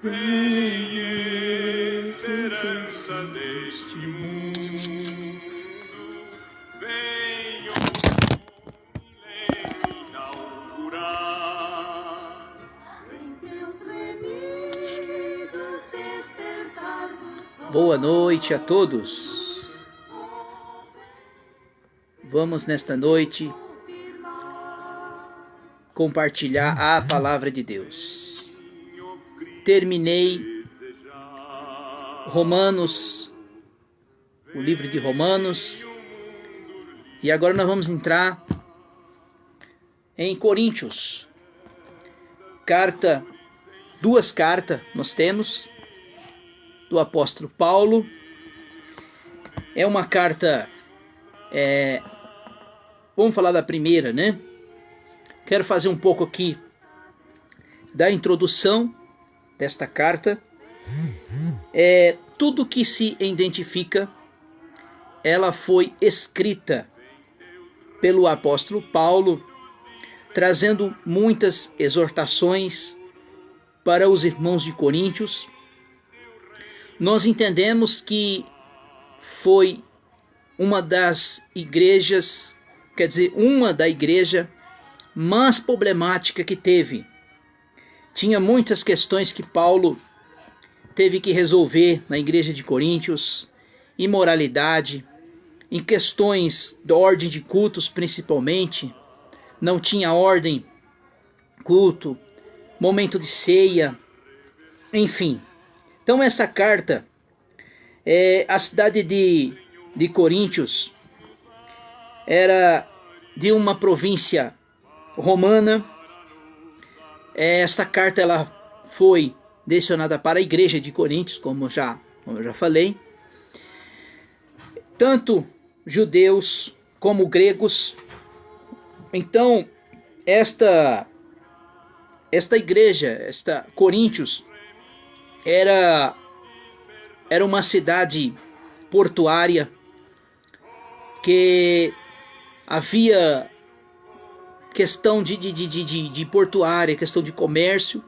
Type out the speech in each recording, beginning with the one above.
Vem, esperança deste mundo, vem o milênio inaugurar. Vem teus remidos despertar do sol. Boa noite a todos. Vamos nesta noite compartilhar a palavra de Deus. Terminei Romanos, o livro de Romanos, e agora nós vamos entrar em Coríntios. Duas cartas nós temos do apóstolo Paulo. É uma carta, vamos falar da primeira, né? Quero fazer um pouco aqui da introdução desta carta. Tudo que se identifica, ela foi escrita pelo apóstolo Paulo, trazendo muitas exortações para os irmãos de Coríntios. Nós entendemos que foi uma das igrejas, uma da igreja mais problemática que teve. Tinha muitas questões que Paulo teve que resolver na igreja de Coríntios, imoralidade, em questões da ordem de cultos principalmente, não tinha ordem, culto, momento de ceia, enfim. Então essa carta, a cidade de Coríntios era de uma província romana. Esta carta ela foi direcionada para a igreja de Coríntios, como eu já falei. Tanto judeus como gregos. Então, esta igreja, Coríntios, era uma cidade portuária que havia questão de portuária, questão de comércio.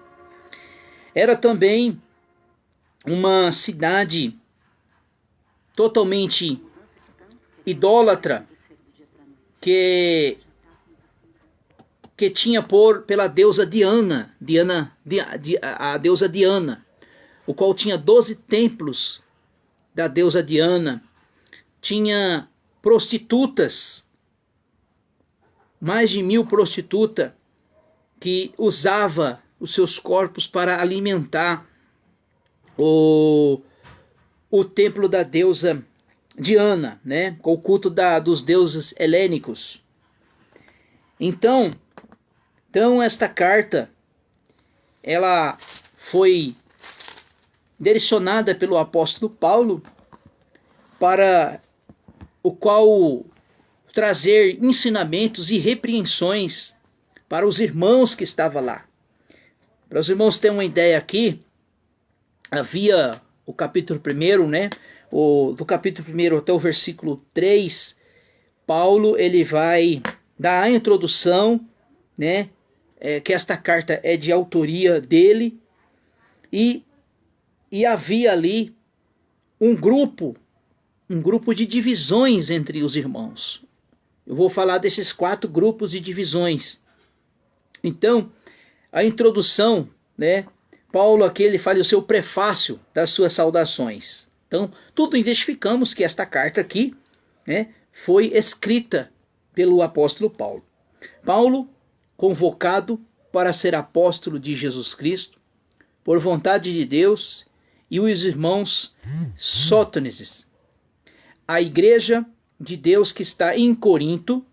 Era também uma cidade totalmente idólatra, que tinha pela deusa Diana, a deusa Diana, o qual tinha 12 templos da deusa Diana. Tinha prostitutas, mais de 1000 prostitutas, que usava os seus corpos para alimentar o templo da deusa Diana, né? Com o culto dos deuses helênicos. Então esta carta, ela foi direcionada pelo apóstolo Paulo, para o qual trazer ensinamentos e repreensões para os irmãos que estavam lá. Para os irmãos terem uma ideia aqui, havia o capítulo 1, né? Do capítulo 1 até o versículo 3, Paulo ele vai dar a introdução, né? Que esta carta é de autoria dele, e havia ali um grupo de divisões entre os irmãos. Eu vou falar desses 4 grupos de divisões. Então, a introdução, né? Paulo aqui ele faz o seu prefácio das suas saudações. Então, tudo identificamos que esta carta aqui, né, foi escrita pelo apóstolo Paulo. Paulo, convocado para ser apóstolo de Jesus Cristo, por vontade de Deus, e os irmãos Sótenes, a igreja de Deus que está em Corinto,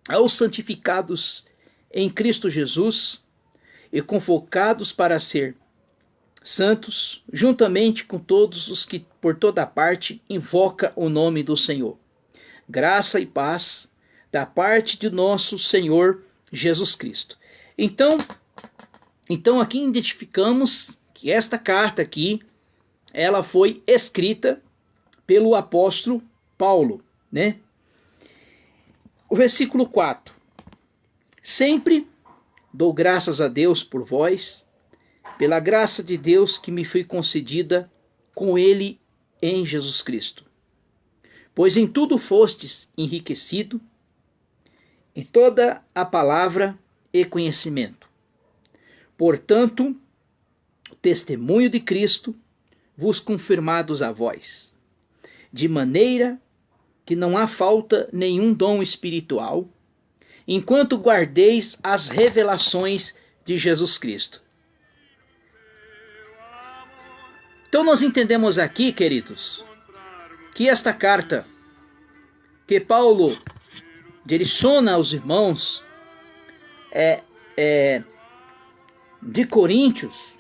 aos santificados em Cristo Jesus e convocados para ser santos, juntamente com todos os que por toda parte invoca o nome do Senhor. Graça e paz da parte de nosso Senhor Jesus Cristo. Então, Então aqui identificamos que esta carta aqui, ela foi escrita pelo apóstolo Paulo, né? O versículo 4. Sempre dou graças a Deus por vós, pela graça de Deus que me foi concedida com ele em Jesus Cristo. Pois em tudo fostes enriquecido, em toda a palavra e conhecimento. Portanto, o testemunho de Cristo vos confirmados a vós, de maneira que não há falta nenhum dom espiritual, enquanto guardeis as revelações de Jesus Cristo. Então nós entendemos aqui, queridos, que esta carta que Paulo direciona aos irmãos de Coríntios,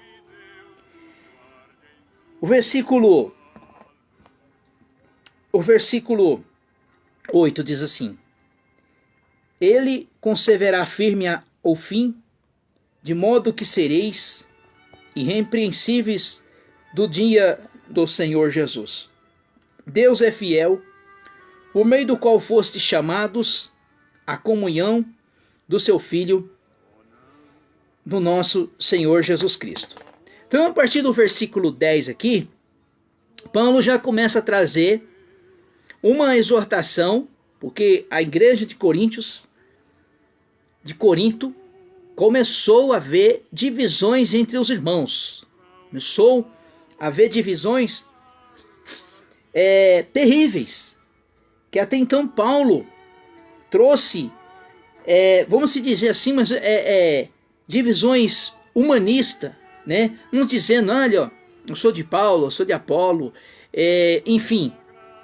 o versículo 8 diz assim: ele conservará firme ao fim, de modo que sereis irrepreensíveis do dia do Senhor Jesus. Deus é fiel, por meio do qual fostes chamados à comunhão do seu Filho, do nosso Senhor Jesus Cristo. Então, a partir do versículo 10 aqui, Paulo já começa a trazer uma exortação, porque a igreja de Corinto, começou a haver divisões entre os irmãos. Começou a haver divisões terríveis, que até então Paulo trouxe, vamos dizer assim, mas divisões humanistas, né? Uns dizendo, olha, eu sou de Paulo, eu sou de Apolo, enfim.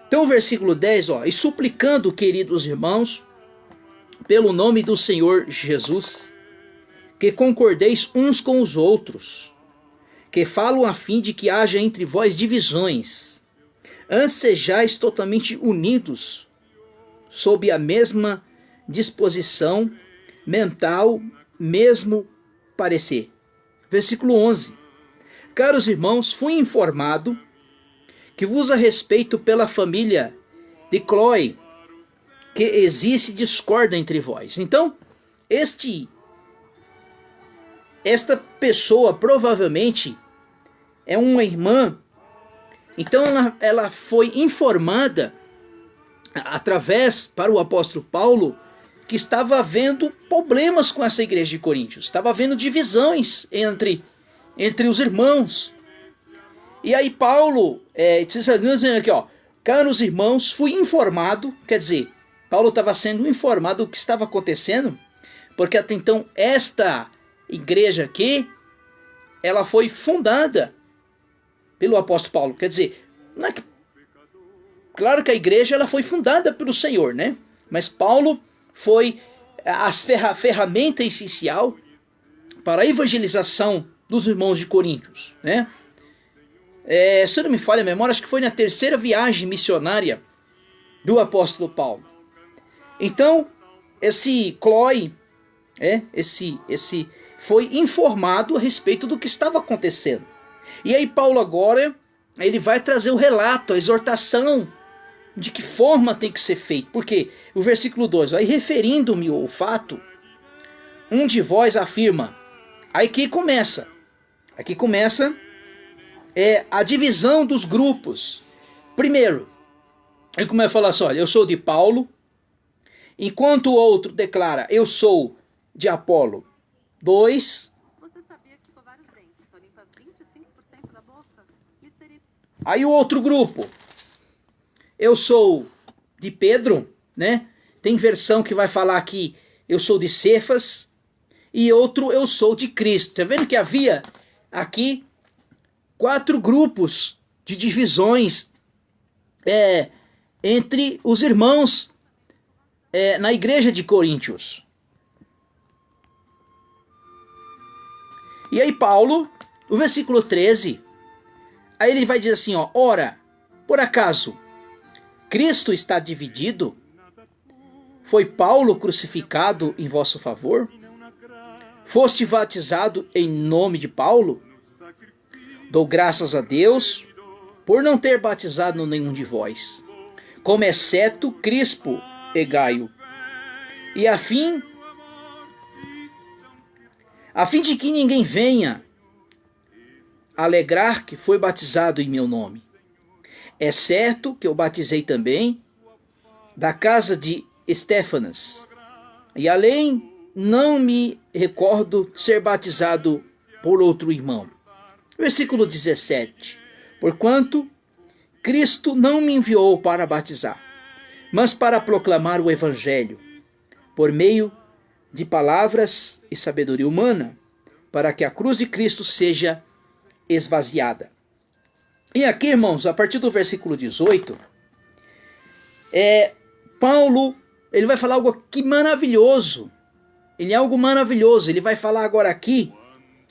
Então o versículo 10, e suplicando, queridos irmãos, pelo nome do Senhor Jesus, que concordeis uns com os outros, que falam a fim de que haja entre vós divisões, antes sejais totalmente unidos, sob a mesma disposição mental, mesmo parecer. Versículo 11. Caros irmãos, fui informado que vos a respeito pela família de Cloe, que existe discórdia entre vós. Então, esta pessoa provavelmente é uma irmã. Então ela foi informada através para o apóstolo Paulo que estava havendo problemas com essa igreja de Coríntios, estava havendo divisões entre os irmãos. E aí Paulo dizendo aqui, caros irmãos, fui informado, quer dizer, Paulo estava sendo informado do que estava acontecendo, porque até então esta igreja aqui, ela foi fundada pelo apóstolo Paulo. Quer dizer, claro que a igreja ela foi fundada pelo Senhor, né? Mas Paulo foi a ferramenta essencial para a evangelização dos irmãos de Coríntios, né? Se não me falha a memória, acho que foi na terceira viagem missionária do apóstolo Paulo. Então, esse Cloe, esse foi informado a respeito do que estava acontecendo. E aí Paulo agora, ele vai trazer o relato, a exortação de que forma tem que ser feito. Porque o versículo 2, aí referindo-me ao fato, um de vós afirma, aqui começa a divisão dos grupos. Primeiro, ele começa a falar assim, olha, eu sou de Paulo, enquanto o outro declara, eu sou de Apolo. 2. Você sabia que escovar os dentes só limpa 25% da boca? Isso seria... Aí o outro grupo, eu sou de Pedro, né? Tem versão que vai falar que eu sou de Cefas, e outro eu sou de Cristo. Tá vendo que havia aqui 4 grupos de divisões entre os irmãos na igreja de Coríntios. E aí Paulo, no versículo 13, aí ele vai dizer assim, ora, por acaso, Cristo está dividido? Foi Paulo crucificado em vosso favor? Foste batizado em nome de Paulo? Dou graças a Deus por não ter batizado nenhum de vós, como exceto Crispo e Gaio, e a fim de que ninguém venha alegrar que foi batizado em meu nome. É certo que eu batizei também da casa de Estéfanas, e além não me recordo ser batizado por outro irmão. Versículo 17. Porquanto Cristo não me enviou para batizar, mas para proclamar o evangelho, por meio de palavras e sabedoria humana, para que a cruz de Cristo seja esvaziada. E aqui, irmãos, a partir do versículo 18, Paulo, ele vai falar algo aqui maravilhoso. Ele é algo maravilhoso. Ele vai falar agora aqui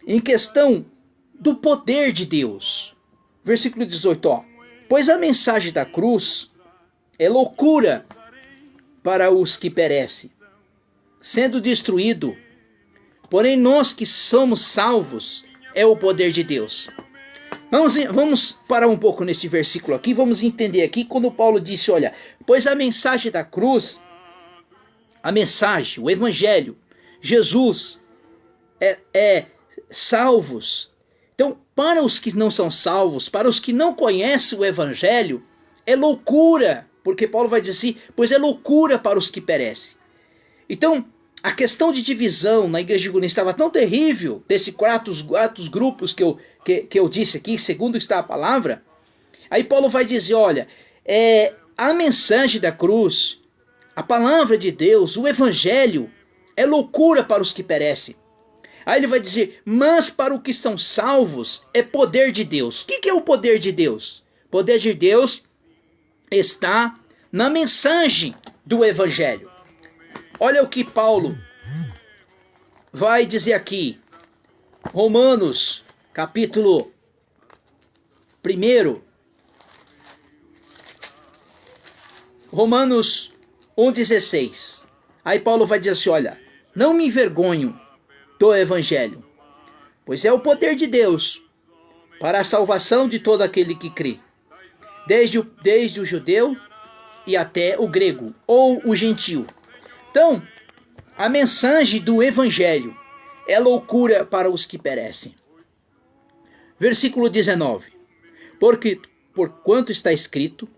em questão do poder de Deus. Versículo 18, ó. Pois a mensagem da cruz é loucura para os que perecem, sendo destruído. Porém, nós que somos salvos, é o poder de Deus. Vamos parar um pouco neste versículo aqui, vamos entender aqui quando Paulo disse, olha, pois a mensagem da cruz, a mensagem, o evangelho, Jesus é salvos. Então, para os que não são salvos, para os que não conhecem o evangelho, é loucura, porque Paulo vai dizer assim, pois é loucura para os que perecem. Então, a questão de divisão na igreja de Corinto estava tão terrível, desses quatro grupos que eu disse aqui, segundo está a palavra. Aí Paulo vai dizer, olha, a mensagem da cruz, a palavra de Deus, o evangelho, é loucura para os que perecem. Aí ele vai dizer, mas para os que são salvos, é poder de Deus. O que é o poder de Deus? O poder de Deus está na mensagem do evangelho. Olha o que Paulo vai dizer aqui. Romanos, capítulo 1. Romanos 1,16. Aí Paulo vai dizer assim, olha, não me envergonho do evangelho, pois é o poder de Deus para a salvação de todo aquele que crê, desde o judeu e até o grego, ou o gentil. Então, a mensagem do evangelho é loucura para os que perecem. Versículo 19. Porque, porquanto está escrito,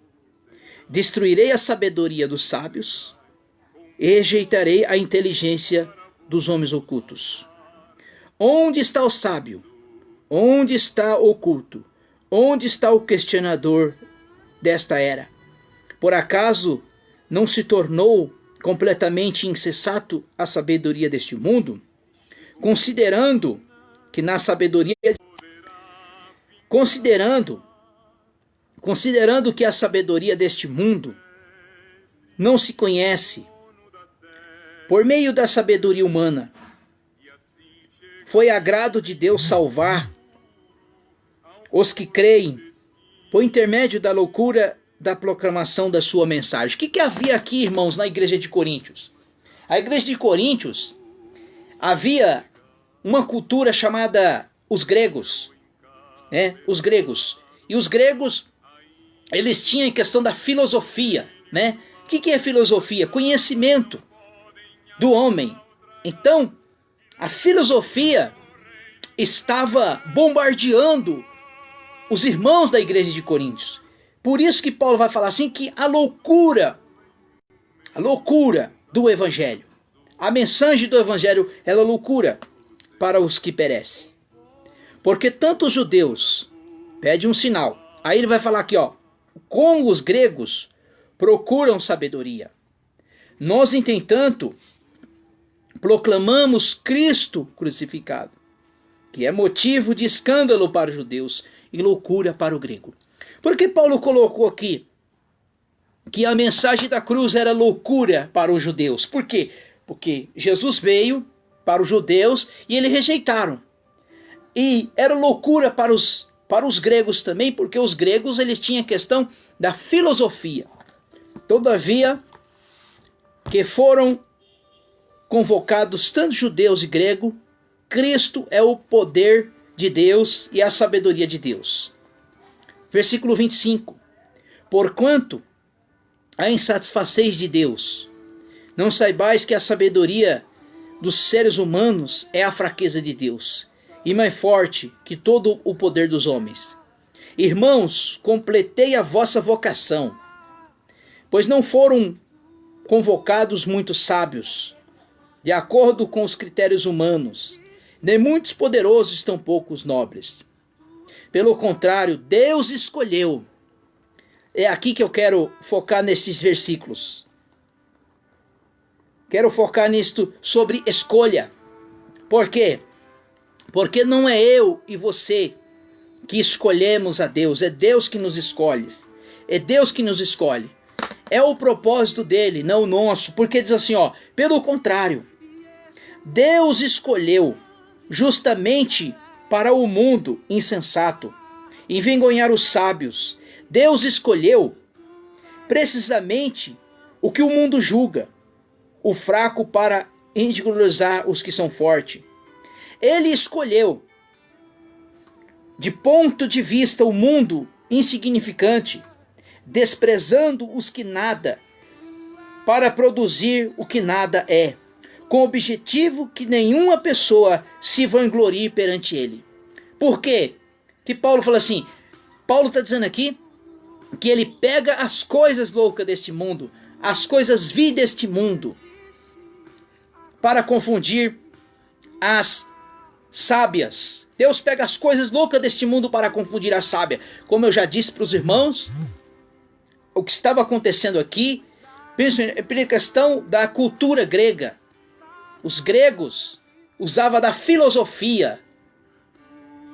destruirei a sabedoria dos sábios e rejeitarei a inteligência dos homens ocultos. Onde está o sábio? Onde está o oculto? Onde está o questionador desta era? Por acaso não se tornou completamente insensato a sabedoria deste mundo? Considerando que na sabedoria... Considerando que a sabedoria deste mundo não se conhece por meio da sabedoria humana, foi agrado de Deus salvar os que creem por intermédio da loucura da proclamação da sua mensagem. O que havia aqui, irmãos, na igreja de Coríntios? A igreja de Coríntios havia uma cultura chamada os gregos, né? Os gregos. E os gregos, eles tinham a questão da filosofia, né? O que é filosofia? Conhecimento do homem. Então, a filosofia estava bombardeando os irmãos da igreja de Coríntios. Por isso que Paulo vai falar assim que a loucura do evangelho, a mensagem do evangelho, ela é loucura para os que perecem. Porque tanto os judeus pedem um sinal. Aí ele vai falar aqui, ó, como os gregos procuram sabedoria. Nós, entretanto, proclamamos Cristo crucificado, que é motivo de escândalo para os judeus e loucura para o grego. Por que Paulo colocou aqui que a mensagem da cruz era loucura para os judeus? Por quê? Porque Jesus veio para os judeus e eles rejeitaram. E era loucura para os gregos também, porque os gregos eles tinham a questão da filosofia. Todavia, que foram convocados tanto judeus e gregos Cristo é o poder de Deus e a sabedoria de Deus. Versículo 25. Porquanto a insatisfaceis de Deus, não saibais que a sabedoria dos seres humanos é a fraqueza de Deus, e mais forte que todo o poder dos homens. Irmãos, completei a vossa vocação, pois não foram convocados muitos sábios, de acordo com os critérios humanos, nem muitos poderosos, tão poucos nobres. Pelo contrário, Deus escolheu. É aqui que eu quero focar nesses versículos. Quero focar nisto sobre escolha. Por quê? Porque não é eu e você que escolhemos a Deus, é Deus que nos escolhe. É Deus que nos escolhe. É o propósito dele, não o nosso. Porque diz assim, ó, pelo contrário, Deus escolheu justamente para o mundo insensato envergonhar os sábios. Deus escolheu precisamente o que o mundo julga, o fraco para ridicularizar os que são fortes. Ele escolheu, de ponto de vista, o mundo insignificante, desprezando os que nada, para produzir o que nada é, com o objetivo que nenhuma pessoa se vanglorie perante ele. Por quê? Que Paulo fala assim, Paulo está dizendo aqui que ele pega as coisas loucas deste mundo, as coisas vi deste mundo, para confundir as sábias. Deus pega as coisas loucas deste mundo para confundir a sábia. Como eu já disse para os irmãos, o que estava acontecendo aqui, pela questão da cultura grega. Os gregos usavam da filosofia.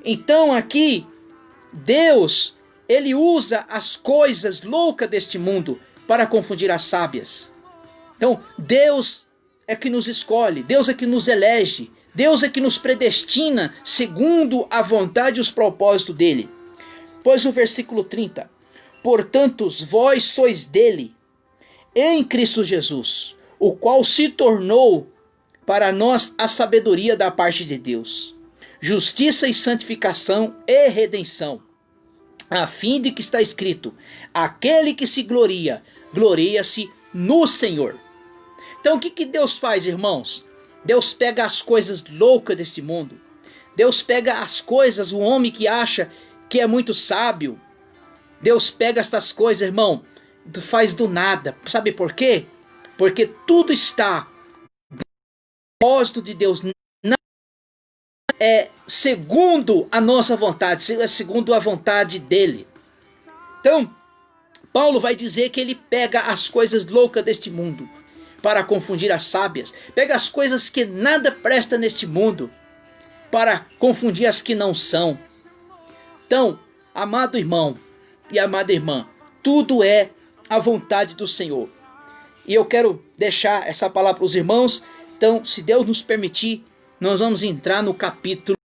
Então aqui, Deus, ele usa as coisas loucas deste mundo para confundir as sábias. Então, Deus é que nos escolhe, Deus é que nos elege, Deus é que nos predestina segundo a vontade e os propósitos dele. Pois o versículo 30, portanto, vós sois dele, em Cristo Jesus, o qual se tornou para nós a sabedoria da parte de Deus, justiça e santificação e redenção, a fim de que está escrito, aquele que se gloria, gloria-se no Senhor. Então o que Deus faz, irmãos? Deus pega as coisas loucas deste mundo. Deus pega as coisas, o homem que acha que é muito sábio. Deus pega essas coisas, irmão, faz do nada. Sabe por quê? Porque tudo está no propósito de Deus. Não é segundo a nossa vontade, é segundo a vontade dele. Então, Paulo vai dizer que ele pega as coisas loucas deste mundo para confundir as sábias. Pega as coisas que nada presta neste mundo para confundir as que não são. Então, amado irmão e amada irmã, tudo é a vontade do Senhor. E eu quero deixar essa palavra para os irmãos. Então, se Deus nos permitir, nós vamos entrar no capítulo